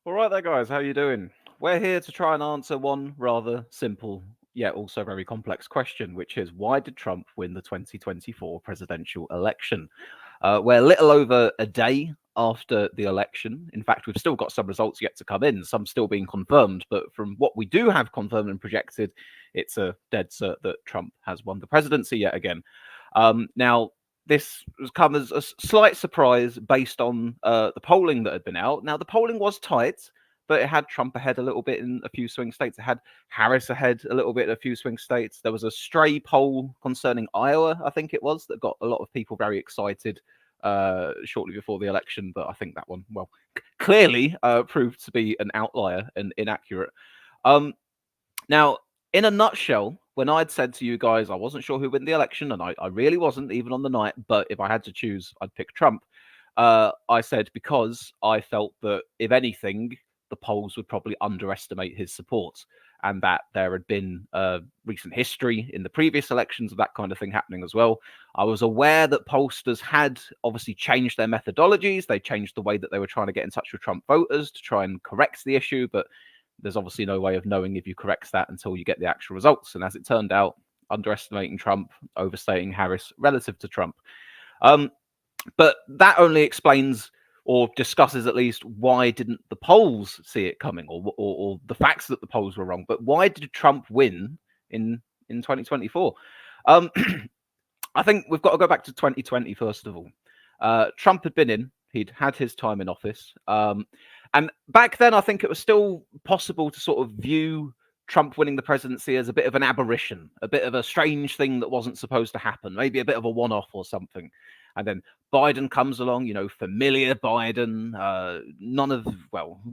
All right there, guys. How you doing? We're here to try and answer one rather simple yet also very complex question, which is why did Trump win the 2024 presidential election? We're a little over a day after the election. In fact, we've still got some results yet to come in, some still being confirmed. But from what we do have confirmed and projected, it's a dead cert that Trump has won the presidency yet again. Now, this has come as a slight surprise based on the polling that had been out. Now, the polling was tight, but it had Trump ahead a little bit in a few swing states. It had Harris ahead a little bit in a few swing states. There was a stray poll concerning Iowa, I think it was, that got a lot of people very excited shortly before the election. But I think that one, well, clearly proved to be an outlier and inaccurate. Now, in a nutshell, when I'd said to you guys I wasn't sure who'd win the election, and I really wasn't, even on the night, but if I had to choose, I'd pick Trump. I said because I felt that, if anything, the polls would probably underestimate his support, and that there had been recent history in the previous elections of that kind of thing happening as well. I was aware that pollsters had obviously changed their methodologies. They changed the way that they were trying to get in touch with Trump voters to try and correct the issue, but there's obviously no way of knowing if you correct that until you get the actual results. And as it turned out, underestimating Trump, overstating Harris relative to Trump. But that only explains or discusses at least why didn't the polls see it coming, or the facts that the polls were wrong. But why did Trump win in 2024? I think we've got to go back to 2020 first of all. Trump had been in, he'd had his time in office. And back then, I think it was still possible to sort of view Trump winning the presidency as a bit of an aberration, a bit of a strange thing that wasn't supposed to happen, maybe a bit of a one-off or something. And then Biden comes along, familiar Biden,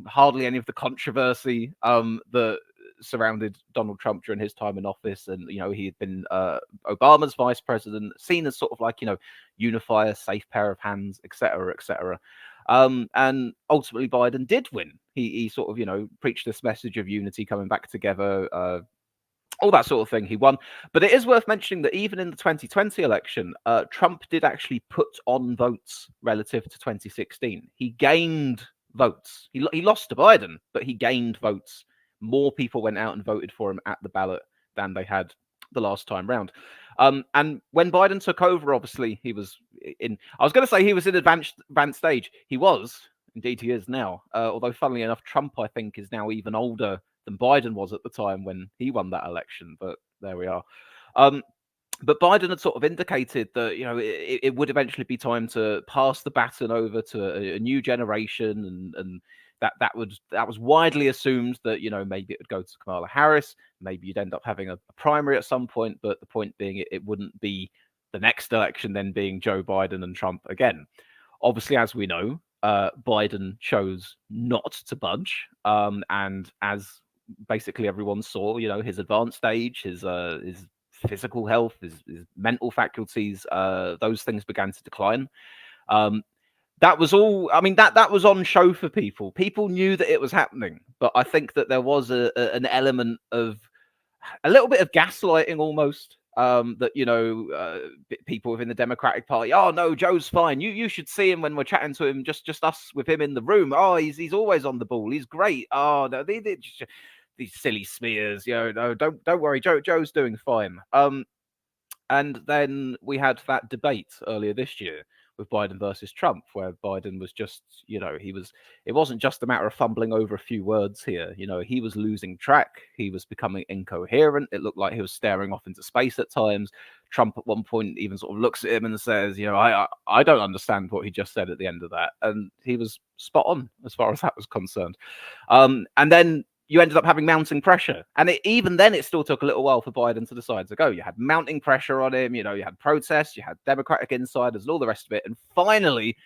hardly any of the controversy that surrounded Donald Trump during his time in office. And, he had been Obama's vice president, seen as sort of like, unifier, safe pair of hands, etc., etc. And ultimately, Biden did win. He sort of, preached this message of unity, coming back together, all that sort of thing. He won. But it is worth mentioning that even in the 2020 election, Trump did actually put on votes relative to 2016. He gained votes. He lost to Biden, but he gained votes. More people went out and voted for him at the ballot than they had the last time round. And when Biden took over, obviously he was I was going to say he was in advanced stage. He was, indeed he is now. Although funnily enough, Trump, I think, is now even older than Biden was at the time when he won that election. But there we are. But Biden had sort of indicated that, it would eventually be time to pass the baton over to a new generation, and that was widely assumed that, maybe it would go to Kamala Harris. Maybe you'd end up having a primary at some point, but the point being it wouldn't be the next election then being Joe Biden and Trump again. Obviously, as we know, Biden chose not to budge, and as basically everyone saw, his advanced age, his physical health, his mental faculties, those things began to decline. That was all. I mean, that was on show for people. People knew that it was happening, but I think that there was an element of a little bit of gaslighting almost. That people within the Democratic Party, oh no, Joe's fine. You should see him when we're chatting to him. Just us with him in the room. Oh, he's always on the ball. He's great. Oh no, these silly smears. No, don't worry. Joe's doing fine. And then we had that debate earlier this year with Biden versus Trump, where Biden was just, it wasn't just a matter of fumbling over a few words here. He was losing track. He was becoming incoherent. It looked like he was staring off into space at times. Trump at one point even sort of looks at him and says, I don't understand what he just said at the end of that. And he was spot on as far as that was concerned. And then you ended up having mounting pressure. And even then, it still took a little while for Biden to decide to go. You had mounting pressure on him. You had protests, you had Democratic insiders and all the rest of it. And finally,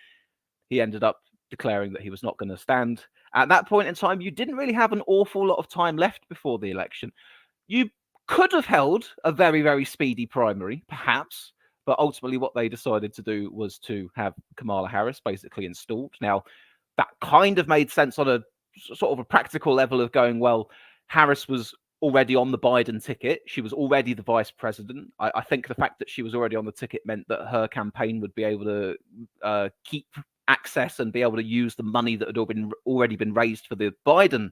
he ended up declaring that he was not going to stand. At that point in time, you didn't really have an awful lot of time left before the election. You could have held a very, very speedy primary, perhaps. But ultimately, what they decided to do was to have Kamala Harris basically installed. Now, that kind of made sense on a sort of a practical level of going, well, Harris was already on the Biden ticket. She was already the vice president. I think the fact that she was already on the ticket meant that her campaign would be able to keep access and be able to use the money that had already been raised for the Biden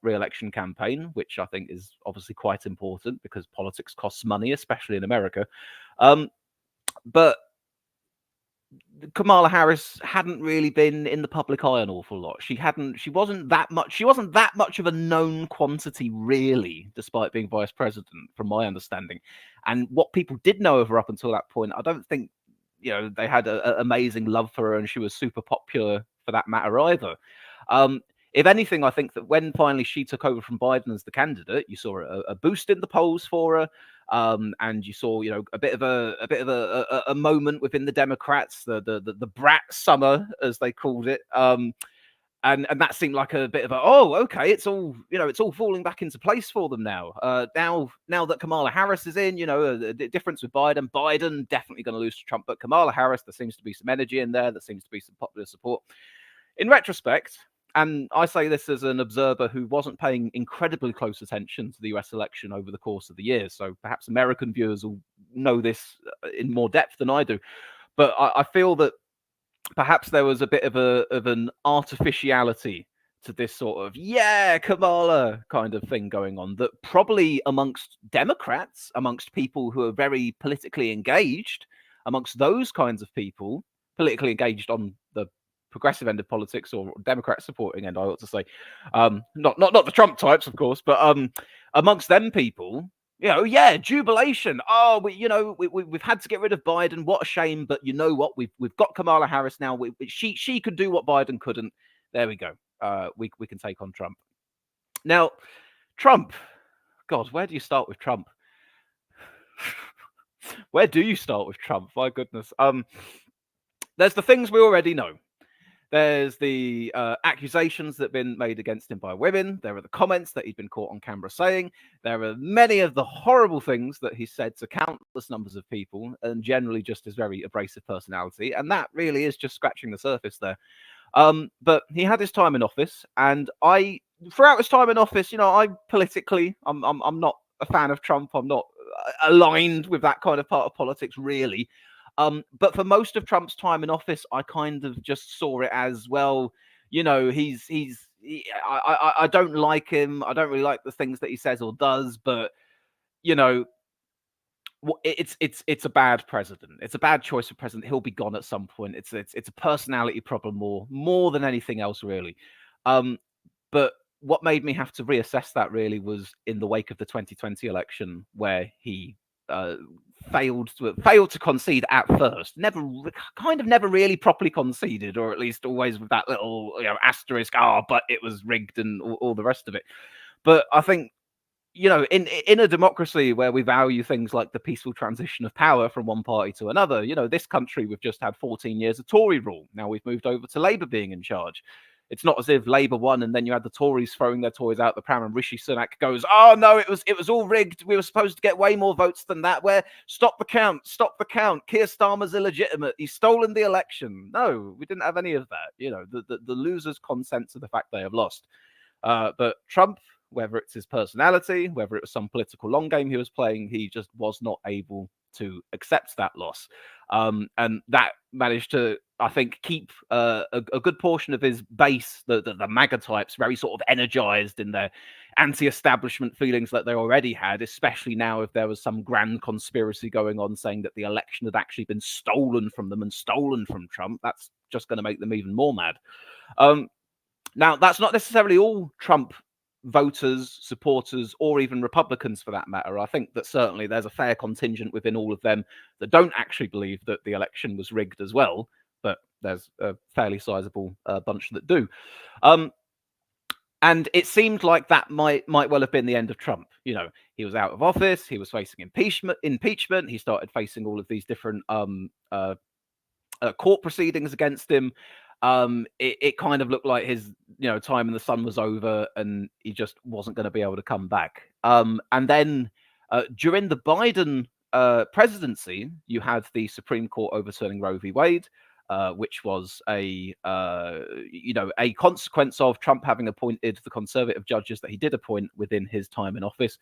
re-election campaign, which I think is obviously quite important because politics costs money, especially in America. But Kamala Harris hadn't really been in the public eye an awful lot. She wasn't that much of a known quantity, really, despite being vice president, from my understanding. And what people did know of her up until that point, I don't think, they had an amazing love for her, and she was super popular for that matter either. If anything, I think that when finally she took over from Biden as the candidate, you saw a boost in the polls for her. And you saw, a bit of a moment within the Democrats, the brat summer, as they called it. And that seemed like a bit of okay, it's all falling back into place for them now. Now that Kamala Harris is in, the difference with Biden definitely going to lose to Trump, but Kamala Harris, there seems to be some energy in there, there seems to be some popular support. In retrospect, and I say this as an observer who wasn't paying incredibly close attention to the US election over the course of the year, so perhaps American viewers will know this in more depth than I do. But I feel that perhaps there was a bit of an artificiality to this sort of Kamala kind of thing going on, that probably amongst Democrats, amongst people who are very politically engaged, amongst those kinds of people, politically engaged on the progressive end of politics, or Democrat supporting end, I ought to say, not the Trump types, of course, but amongst them people, jubilation. We've had to get rid of Biden. What a shame! But you know what? We've got Kamala Harris now. She could do what Biden couldn't. There we go. We can take on Trump. Now, Trump. God, where do you start with Trump? Where do you start with Trump? My goodness. There's the things we already know. There's the accusations that have been made against him by women. There are the comments that he's been caught on camera saying. There are many of the horrible things that he said to countless numbers of people, and generally just his very abrasive personality. And that really is just scratching the surface there. But he had his time in office, and throughout his time in office, I'm not a fan of Trump. I'm not aligned with that kind of part of politics, really. But for most of Trump's time in office, I kind of just saw it as, well, I don't like him. I don't really like the things that he says or does, but it's a bad president. It's a bad choice of president. He'll be gone at some point. It's a personality problem more than anything else, really. But what made me have to reassess that really was in the wake of the 2020 election, where he failed to concede at first. Never really properly conceded, or at least always with that little asterisk. But it was rigged and all the rest of it. But I think in a democracy where we value things like the peaceful transition of power from one party to another, this country, we've just had 14 years of Tory rule. Now we've moved over to Labour being in charge. It's not as if Labour won and then you had the Tories throwing their toys out the pram and Rishi Sunak goes, "Oh no, it was all rigged. We were supposed to get way more votes than that. Where stop the count. Keir Starmer's illegitimate. He's stolen the election." No, we didn't have any of that. The losers consent to the fact they have lost. But Trump, whether it's his personality, whether it was some political long game he was playing, he just was not able to accept that loss. And that managed to, I think, keep a good portion of his base, the MAGA types, very sort of energized in their anti-establishment feelings that they already had, especially now if there was some grand conspiracy going on saying that the election had actually been stolen from them and stolen from Trump. That's just going to make them even more mad. Now, that's not necessarily all Trump voters, supporters, or even Republicans for that matter. I think that certainly there's a fair contingent within all of them that don't actually believe that the election was rigged as well, but there's a fairly sizable bunch that do. And it seemed like that might well have been the end of Trump. He was out of office, he was facing impeachment, he started facing all of these different court proceedings against him. It kind of looked like his time in the sun was over, and he just wasn't going to be able to come back. And then during the Biden presidency, you had the Supreme Court overturning Roe v. Wade, which was a consequence of Trump having appointed the conservative judges that he did appoint within his time in office.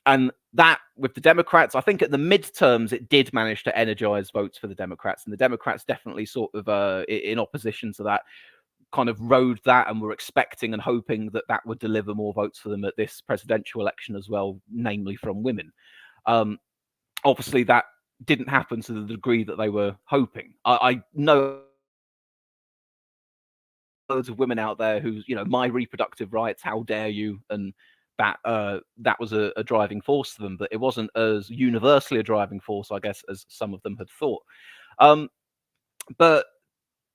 And that with the Democrats, I think at the midterms, it did manage to energize votes for the Democrats. And the Democrats definitely sort of in opposition to that kind of rode that and were expecting and hoping that that would deliver more votes for them at this presidential election as well, namely from women. Obviously, that didn't happen to the degree that they were hoping. I know loads of women out there who's, my reproductive rights, how dare you? And that was a driving force for them, but it wasn't as universally a driving force, I guess, as some of them had thought. But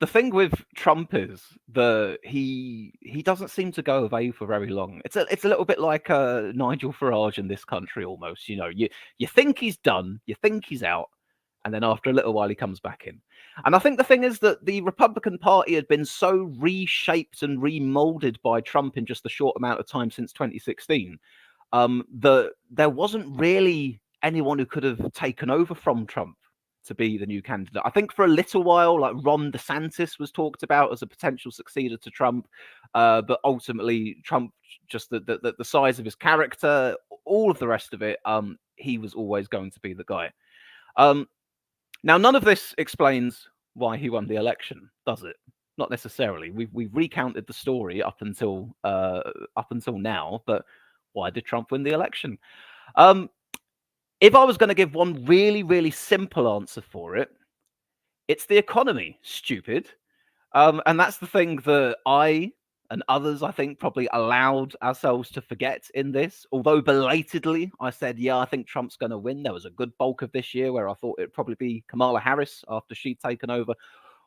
the thing with Trump is that he doesn't seem to go away for very long. It's a little bit like Nigel Farage in this country almost. You think he's done, you think he's out, and then after a little while he comes back in. And I think the thing is that the Republican Party had been so reshaped and remolded by Trump in just a short amount of time since 2016 that there wasn't really anyone who could have taken over from Trump to be the new candidate. I think for a little while, like Ron DeSantis was talked about as a potential successor to Trump, but ultimately Trump, just the size of his character, all of the rest of it, he was always going to be the guy. Now, none of this explains why he won the election, does it? Not necessarily. We've recounted the story up until now, but why did Trump win the election? If I was going to give one really, really simple answer for it, it's the economy, stupid. And that's the thing that I and others, I think, probably allowed ourselves to forget in this. Although belatedly, I said, yeah, I think Trump's going to win. There was a good bulk of this year where I thought it'd probably be Kamala Harris after she'd taken over.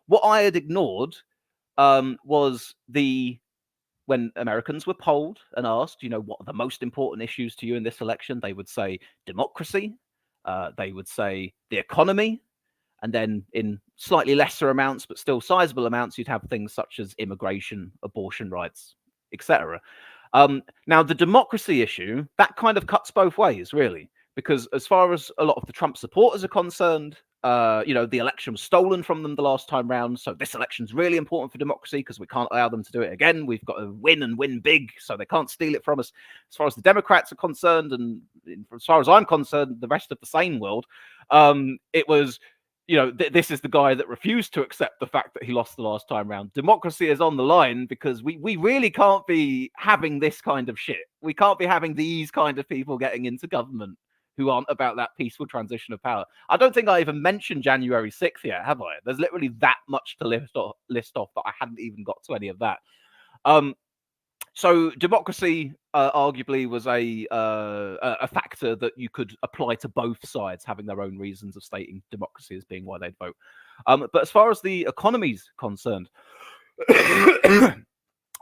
What I had ignored was when Americans were polled and asked, what are the most important issues to you in this election, they would say democracy, they would say the economy, and then in slightly lesser amounts, but still sizable amounts, you'd have things such as immigration, abortion rights, etc. Now, the democracy issue, that kind of cuts both ways, really, because as far as a lot of the Trump supporters are concerned, the election was stolen from them the last time round. So this election's really important for democracy because we can't allow them to do it again. We've got to win and win big, so they can't steal it from us. As far as the Democrats are concerned, and as far as I'm concerned, the rest of the sane world, it was, this is the guy that refused to accept the fact that he lost the last time round. Democracy is on the line because we really can't be having this kind of shit. We can't be having these kind of people getting into government who aren't about that peaceful transition of power. I don't think I even mentioned January 6th yet, have I? There's literally that much to list off that I hadn't even got to any of that. So democracy arguably was a factor that you could apply to both sides, having their own reasons of stating democracy as being why they'd vote. But as far as the economy's concerned,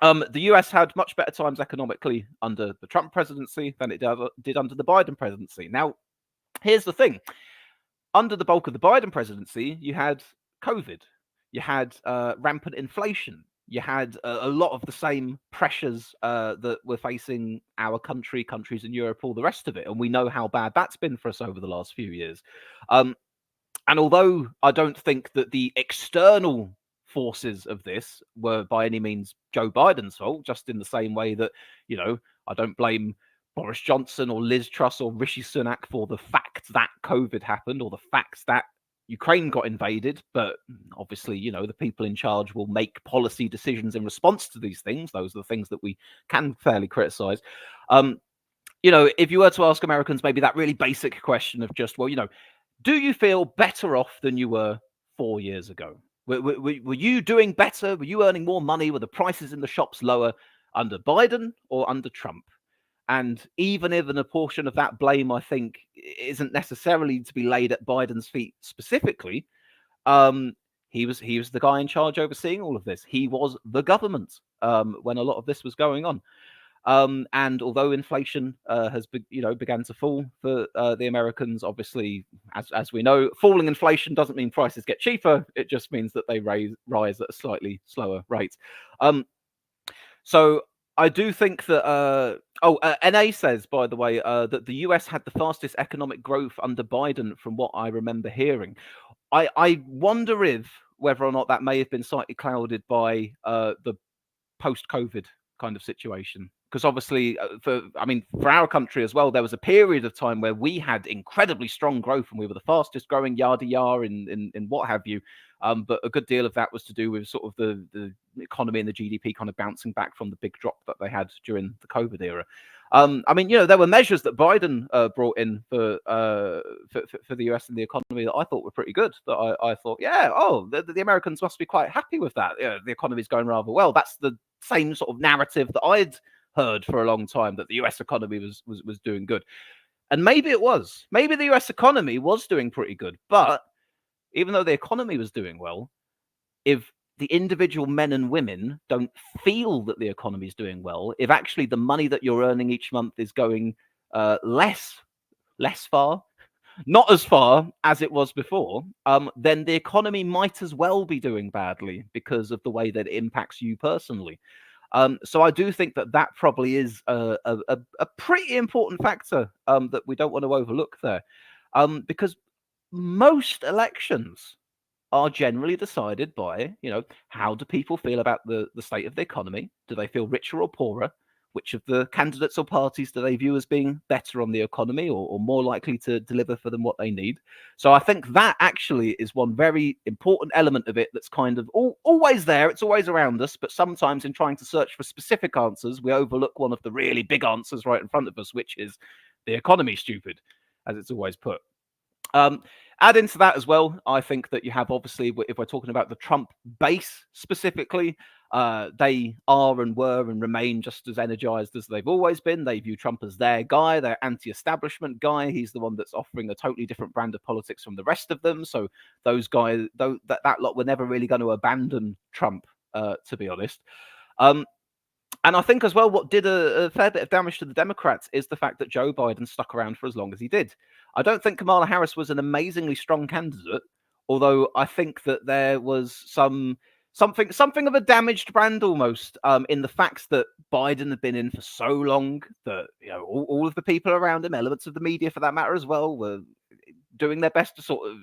the US had much better times economically under the Trump presidency than it did under the Biden presidency. Now, here's the thing. Under the bulk of the Biden presidency, you had COVID. You had rampant inflation. You had a lot of the same pressures that we're facing our countries in Europe, all the rest of it. And we know how bad that's been for us over the last few years. And although I don't think that the external forces of this were by any means Joe Biden's fault, just in the same way that, I don't blame Boris Johnson or Liz Truss or Rishi Sunak for the fact that COVID happened or the fact that Ukraine got invaded. But obviously, the people in charge will make policy decisions in response to these things. Those are the things that we can fairly criticize. If you were to ask Americans maybe that really basic question of just, well, do you feel better off than you were 4 years ago? Were you doing better? Were you earning more money? Were the prices in the shops lower under Biden or under Trump? And even if a portion of that blame, I think, isn't necessarily to be laid at Biden's feet specifically, he was the guy in charge overseeing all of this. He was the government when a lot of this was going on. And although inflation has began to fall for the Americans, obviously, as we know, falling inflation doesn't mean prices get cheaper. It just means that they rise at a slightly slower rate. So I do think that. NA says, by the way, that the US had the fastest economic growth under Biden, from what I remember hearing. I wonder whether or not that may have been slightly clouded by the post-COVID kind of situation. because obviously, for our country as well, there was a period of time where we had incredibly strong growth and we were the fastest growing yada yada in what have you. But a good deal of that was to do with sort of the economy and the GDP kind of bouncing back from the big drop that they had during the COVID era. There were measures that Biden brought in for the US and the economy that I thought were pretty good. That I thought, yeah, the Americans must be quite happy with that. Yeah, the economy's going rather well. That's the same sort of narrative that I'd heard for a long time, that the US economy was doing good. And maybe it was. Maybe the US economy was doing pretty good. But even though the economy was doing well, if the individual men and women don't feel that the economy is doing well, if actually the money that you're earning each month is going less far, not as far as it was before, then the economy might as well be doing badly because of the way that it impacts you personally. So I do think that probably is a pretty important factor that we don't want to overlook there, because most elections are generally decided by, how do people feel about the state of the economy? Do they feel richer or poorer? Which of the candidates or parties do they view as being better on the economy or more likely to deliver for them what they need? So I think that actually is one very important element of it that's kind of always there. It's always around us. But sometimes in trying to search for specific answers, we overlook one of the really big answers right in front of us, which is the economy, stupid, as it's always put. Add into that as well, I think that you have, obviously, if we're talking about the Trump base specifically, they are and were and remain just as energized as they've always been. They view Trump as their guy, their anti-establishment guy. He's the one that's offering a totally different brand of politics from the rest of them. So those guys, that lot were never really going to abandon Trump, to be honest. And I think as well, what did a fair bit of damage to the Democrats is the fact that Joe Biden stuck around for as long as he did. I don't think Kamala Harris was an amazingly strong candidate, although I think that there was something of a damaged brand almost, in the fact that Biden had been in for so long that all of the people around him, elements of the media for that matter as well, were doing their best to sort of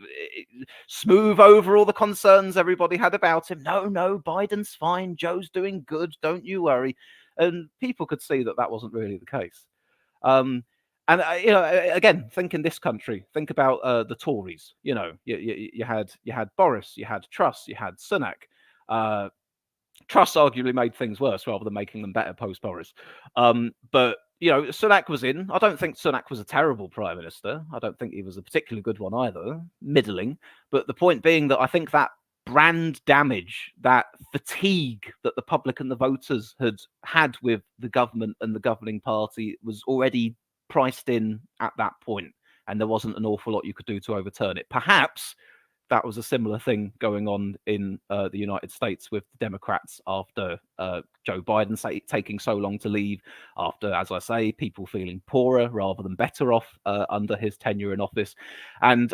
smooth over all the concerns everybody had about him. No, Biden's fine. Joe's doing good. Don't you worry. And people could see that wasn't really the case. And again, think in this country. Think about the Tories. You had Boris, you had Truss, you had Sunak. Truss arguably made things worse rather than making them better post Boris. But Sunak was in. I don't think Sunak was a terrible prime minister. I don't think he was a particularly good one either. Middling. But the point being that I think that brand damage, that fatigue that the public and the voters had with the government and the governing party was already priced in at that point, and there wasn't an awful lot you could do to overturn it. Perhaps that was a similar thing going on in the United States with the Democrats after Joe Biden taking so long to leave, after, as I say, people feeling poorer rather than better off under his tenure in office. And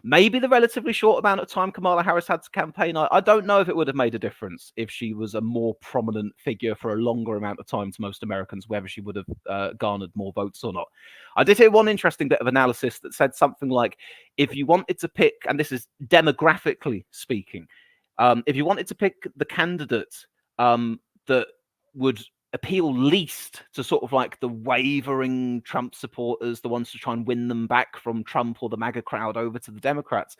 maybe the relatively short amount of time Kamala Harris had to campaign, I don't know if it would have made a difference if she was a more prominent figure for a longer amount of time to most Americans, whether she would have garnered more votes or not. I did hear one interesting bit of analysis that said something like, if you wanted to pick, and this is demographically speaking, if you wanted to pick the candidate that would appeal least to sort of like the wavering Trump supporters, the ones to try and win them back from Trump or the MAGA crowd over to the Democrats,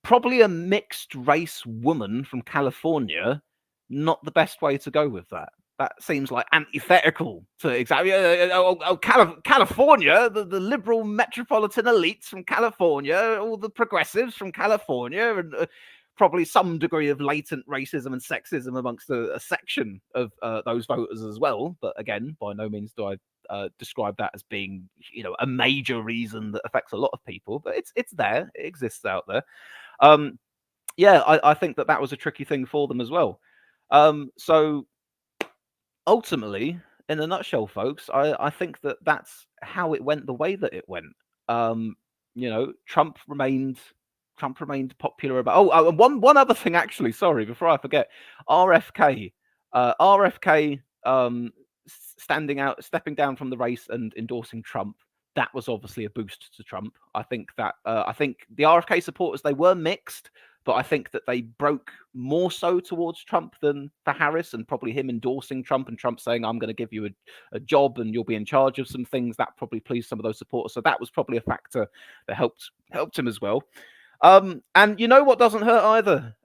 probably a mixed race woman from California, not the best way to go with that. That seems like antithetical to exactly California, the liberal metropolitan elites from California, all the progressives from California, and probably some degree of latent racism and sexism amongst a section of those voters as well. But again, by no means do I describe that as being, a major reason that affects a lot of people. But it's there, it exists out there. I think that was a tricky thing for them as well. So ultimately, in a nutshell, folks, I think that that's how it went the way that it went. Trump remained popular about. One other thing, actually, sorry, before I forget, RFK, stepping down from the race and endorsing Trump. That was obviously a boost to Trump. I think the RFK supporters, they were mixed, but I think that they broke more so towards Trump than for Harris, and probably him endorsing Trump and Trump saying, I'm going to give you a job and you'll be in charge of some things. That probably pleased some of those supporters. So that was probably a factor that helped him as well. And you know what doesn't hurt either?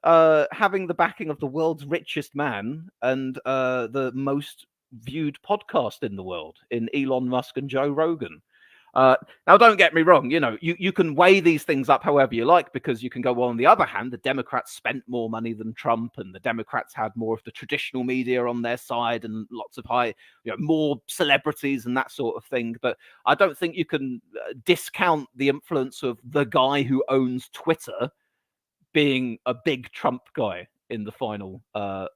Having the backing of the world's richest man and the most viewed podcast in the world in Elon Musk and Joe Rogan. Now, don't get me wrong, you can weigh these things up however you like, because you can go, well, on the other hand, the Democrats spent more money than Trump, and the Democrats had more of the traditional media on their side and lots of more celebrities and that sort of thing. But I don't think you can discount the influence of the guy who owns Twitter being a big Trump guy in the final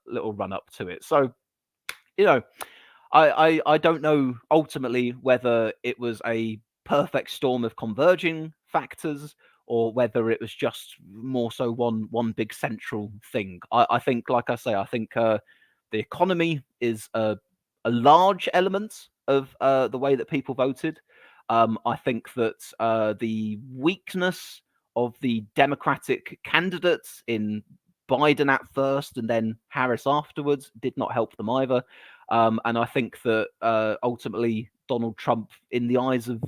little run up to it. So, I don't know ultimately whether it was a perfect storm of converging factors or whether it was just more so one big central thing. I think, like I say, the economy is a large element of the way that people voted. I think that the weakness of the Democratic candidates in Biden at first and then Harris afterwards did not help them either. And I think that ultimately Donald Trump, in the eyes of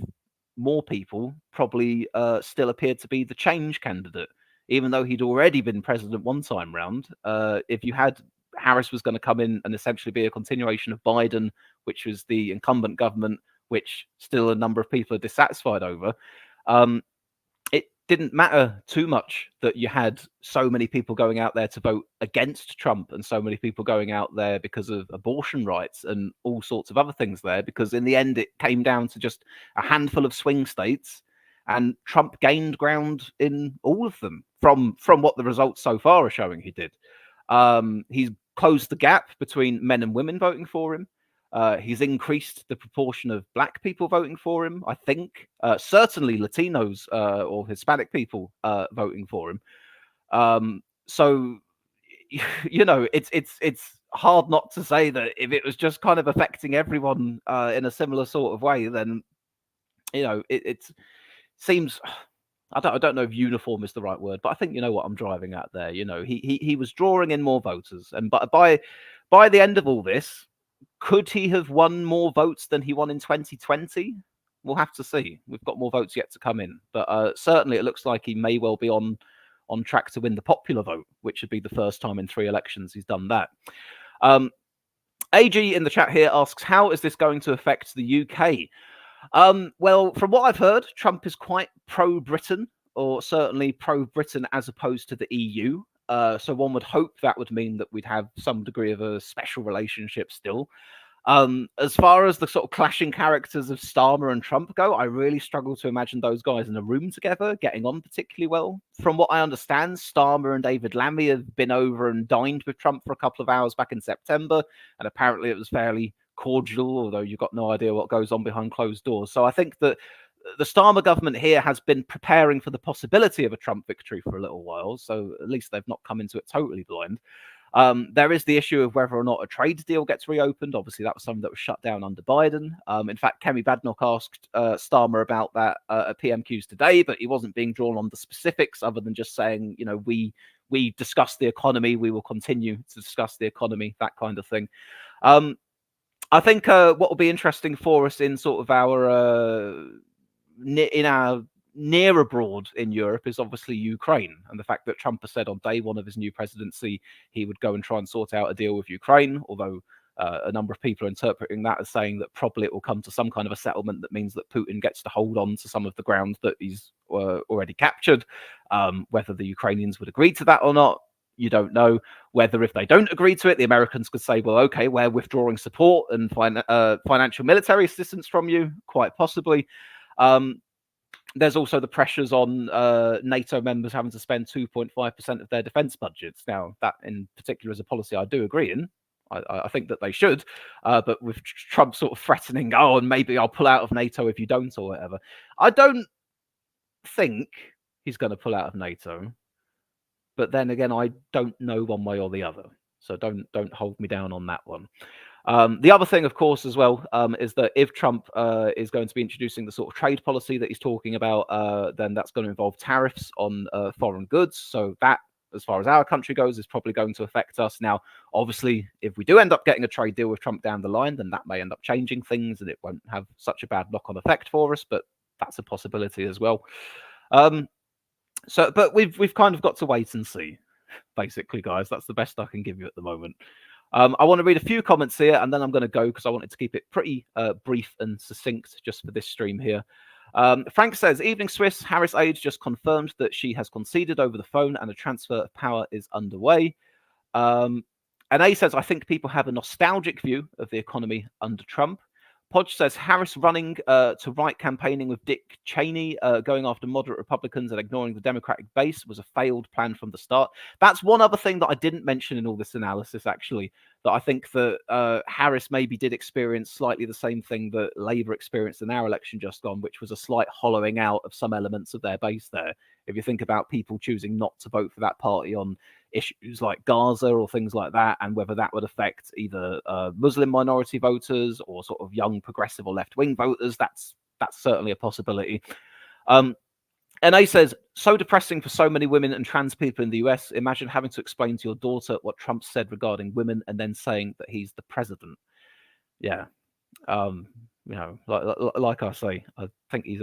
more people, probably still appeared to be the change candidate, even though he'd already been president one time round. If you had Harris was going to come in and essentially be a continuation of Biden, which was the incumbent government, which still a number of people are dissatisfied over, it didn't matter too much that you had so many people going out there to vote against Trump and so many people going out there because of abortion rights and all sorts of other things there, because in the end it came down to just a handful of swing states, and Trump gained ground in all of them from what the results so far are showing he did. He's closed the gap between men and women voting for him. He's increased the proportion of Black people voting for him, I think. Certainly Latinos or Hispanic people voting for him. So, it's hard not to say that if it was just kind of affecting everyone in a similar sort of way, then it seems. I don't know if uniform is the right word, but I think you know what I'm driving at there. He was drawing in more voters, and by the end of all this, could he have won more votes than he won in 2020? We'll have to see. We've got more votes yet to come in, but certainly it looks like he may well be on track to win the popular vote, which would be the first time in 3 elections he's done that. AG in the chat here asks, how is this going to affect the UK? Well, from what I've heard, Trump is quite pro-Britain, or certainly pro-Britain as opposed to the EU. So one would hope that would mean that we'd have some degree of a special relationship still. As far as the sort of clashing characters of Starmer and Trump go, I really struggle to imagine those guys in a room together getting on particularly well. From what I understand, Starmer and David Lammy have been over and dined with Trump for a couple of hours back in September, and apparently it was fairly cordial, although you've got no idea what goes on behind closed doors. So I think that the Starmer government here has been preparing for the possibility of a Trump victory for a little while, so at least they've not come into it totally blind. There is the issue of whether or not a trade deal gets reopened. Obviously, that was something that was shut down under Biden. In fact, Kemi Badnoch asked Starmer about that at PMQs today, but he wasn't being drawn on the specifics other than just saying, we discussed the economy, we will continue to discuss the economy, that kind of thing. I think what will be interesting for us in sort of our near abroad in Europe is obviously Ukraine, and the fact that Trump has said on day one of his new presidency he would go and try and sort out a deal with Ukraine, although a number of people are interpreting that as saying that probably it will come to some kind of a settlement that means that Putin gets to hold on to some of the ground that he's already captured. Whether the Ukrainians would agree to that or not, you don't know. Whether if they don't agree to it, the Americans could say, well, okay, we're withdrawing support and financial military assistance from you, quite possibly. There's also the pressures on NATO members having to spend 2.5% of their defense budgets. Now, that in particular is a policy I do agree in. I think that they should, but with Trump sort of threatening, and maybe I'll pull out of NATO if you don't, or whatever. I don't think he's going to pull out of NATO. But then again, I don't know one way or the other. So don't hold me down on that one. The other thing, of course, as well, is that if Trump is going to be introducing the sort of trade policy that he's talking about, then that's going to involve tariffs on foreign goods. So that as far as our country goes, is probably going to affect us. Now, obviously, if we do end up getting a trade deal with Trump down the line, then that may end up changing things and it won't have such a bad knock-on effect for us, but that's a possibility as well. But we've kind of got to wait and see, basically, guys. That's the best I can give you at the moment. I want to read a few comments here, and then I'm going to go because I wanted to keep it pretty brief and succinct just for this stream here. Frank says, evening Swiss, Harris aide just confirmed that she has conceded over the phone and a transfer of power is underway. And A says, I think people have a nostalgic view of the economy under Trump. Podge says, Harris running to right campaigning with Dick Cheney, going after moderate Republicans and ignoring the Democratic base was a failed plan from the start. That's one other thing that I didn't mention in all this analysis, actually, that I think that Harris maybe did experience slightly the same thing that Labour experienced in our election just gone, which was a slight hollowing out of some elements of their base there. If you think about people choosing not to vote for that party on issues like Gaza or things like that, and whether that would affect either Muslim minority voters or sort of young progressive or left-wing voters, that's certainly a possibility. And A says, so depressing for so many women and trans people in the US. Imagine having to explain to your daughter what Trump said regarding women and then saying that he's the president. Yeah. Like I say, I think he's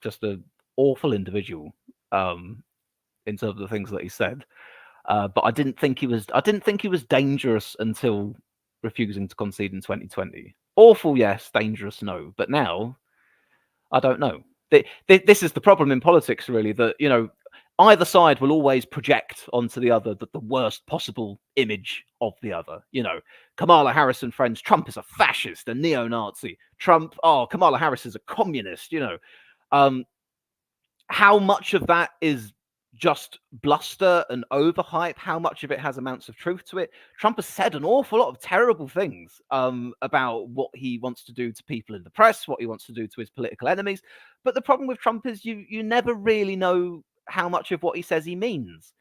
just an awful individual in terms of the things that he said. But I didn't think he was dangerous until refusing to concede in 2020. Awful, yes. Dangerous, no. But now, I don't know. This is the problem in politics, really, that, either side will always project onto the other the worst possible image of the other. Kamala Harris and friends, Trump is a fascist, a neo-Nazi. Kamala Harris is a communist, how much of that is just bluster and overhype? How much of it has amounts of truth to it? Trump has said an awful lot of terrible things about what he wants to do to people in the press, what he wants to do to his political enemies. But the problem with Trump is you never really know how much of what he says he means.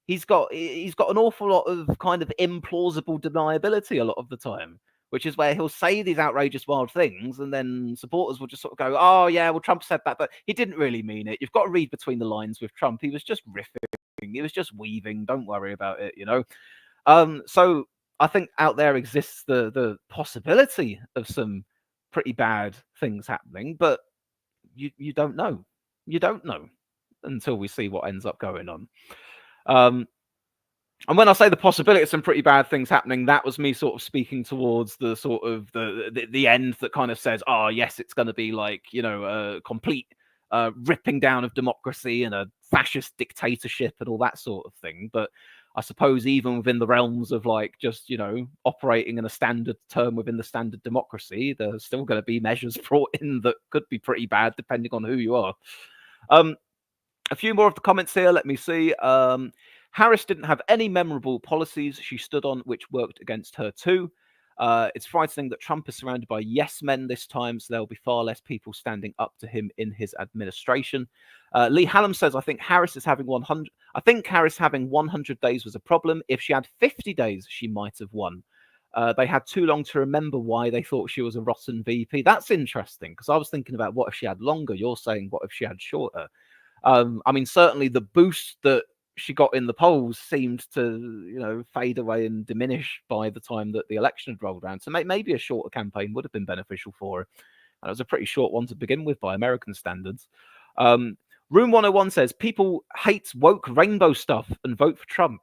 He's got an awful lot of kind of implausible deniability a lot of the time, which is where he'll say these outrageous, wild things, and then supporters will just sort of go, oh, yeah, well, Trump said that, but he didn't really mean it. You've got to read between the lines with Trump. He was just riffing. He was just weaving. Don't worry about it, So I think out there exists the possibility of some pretty bad things happening, but you don't know. You don't know until we see what ends up going on. And when I say the possibility of some pretty bad things happening, that was me sort of speaking towards the sort of the end that kind of says, oh, yes, it's going to be like, a complete ripping down of democracy and a fascist dictatorship and all that sort of thing. But I suppose even within the realms of like just, operating in a standard term within the standard democracy, there's still going to be measures brought in that could be pretty bad depending on who you are. A few more of the comments here. Let me see. Harris didn't have any memorable policies she stood on which worked against her too. It's frightening that Trump is surrounded by yes men this time, so there'll be far less people standing up to him in his administration. Lee Hallam says, I think Harris having 100 days was a problem. If she had 50 days, she might have won. They had too long to remember why they thought she was a rotten VP. That's interesting, because I was thinking about what if she had longer. You're saying what if she had shorter? Certainly the boost that she got in the polls seemed to, fade away and diminish by the time that the election had rolled around. So maybe a shorter campaign would have been beneficial for her. And it was a pretty short one to begin with by American standards. Room 101 says, people hate woke rainbow stuff and vote for Trump.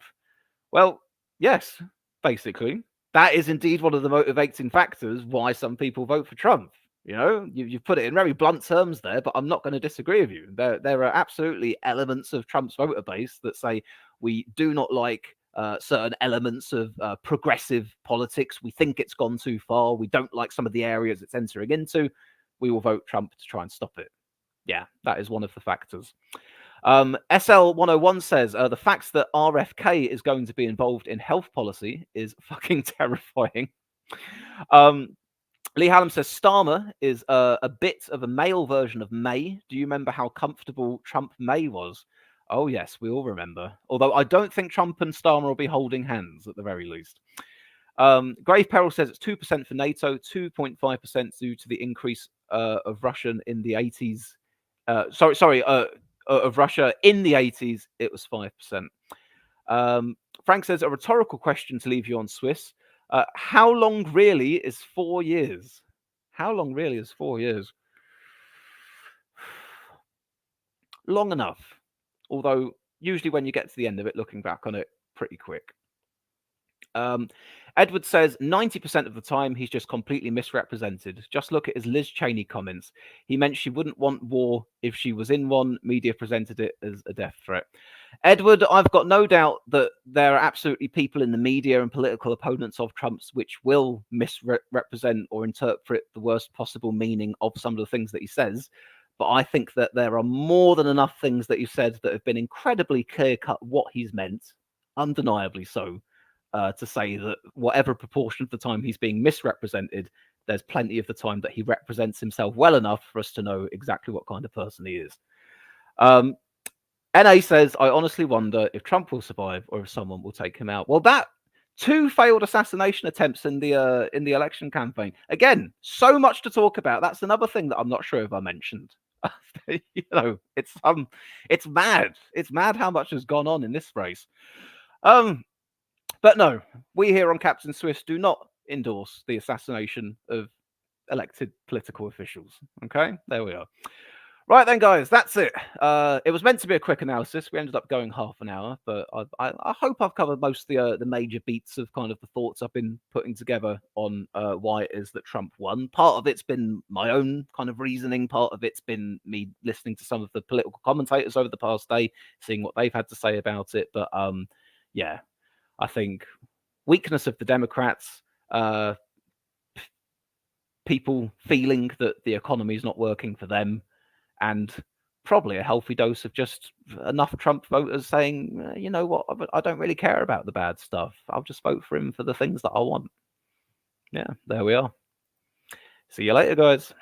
Well, yes, basically. That is indeed one of the motivating factors why some people vote for Trump. You've put it in very blunt terms there, but I'm not going to disagree with you. There are absolutely elements of Trump's voter base that say we do not like certain elements of progressive politics. We think it's gone too far. We don't like some of the areas it's entering into. We will vote Trump to try and stop it. Yeah, that is one of the factors. SL101 says, the fact that RFK is going to be involved in health policy is fucking terrifying. Lee Hallam says, Starmer is a bit of a male version of May. Do you remember how comfortable Trump May was? Oh, yes, we all remember. Although I don't think Trump and Starmer will be holding hands at the very least. Grave Peril says it's 2% for NATO, 2.5% due to the increase of Russian in the 80s. Of Russia in the 80s, it was 5%. Frank says, a rhetorical question to leave you on, Swiss. How long really is 4 years? How long really is 4 years? Long enough. Although, usually when you get to the end of it, looking back on it, pretty quick. Edward says 90% of the time he's just completely misrepresented. Just look at his Liz Cheney comments. He meant she wouldn't want war if she was in one. Media presented it as a death threat. Edward, I've got no doubt that there are absolutely people in the media and political opponents of Trump's which will misrepresent or interpret the worst possible meaning of some of the things that he says. But I think that there are more than enough things that you said that have been incredibly clear-cut what he's meant, undeniably so. To say that whatever proportion of the time he's being misrepresented, there's plenty of the time that he represents himself well enough for us to know exactly what kind of person he is. NA says, I honestly wonder if Trump will survive or if someone will take him out. Well, that 2 failed assassination attempts in the election campaign. Again, so much to talk about. That's another thing that I'm not sure if I mentioned. It's mad. It's mad how much has gone on in this race. But no, we here on Captain Swiss do not endorse the assassination of elected political officials. Okay, there we are. Right then, guys, that's it. It was meant to be a quick analysis. We ended up going half an hour, but I hope I've covered most of the major beats of kind of the thoughts I've been putting together on why it is that Trump won. Part of it's been my own kind of reasoning. Part of it's been me listening to some of the political commentators over the past day, seeing what they've had to say about it. But yeah. I think weakness of the Democrats, people feeling that the economy is not working for them, and probably a healthy dose of just enough Trump voters saying, you know what, I don't really care about the bad stuff. I'll just vote for him for the things that I want. Yeah, there we are. See you later, guys.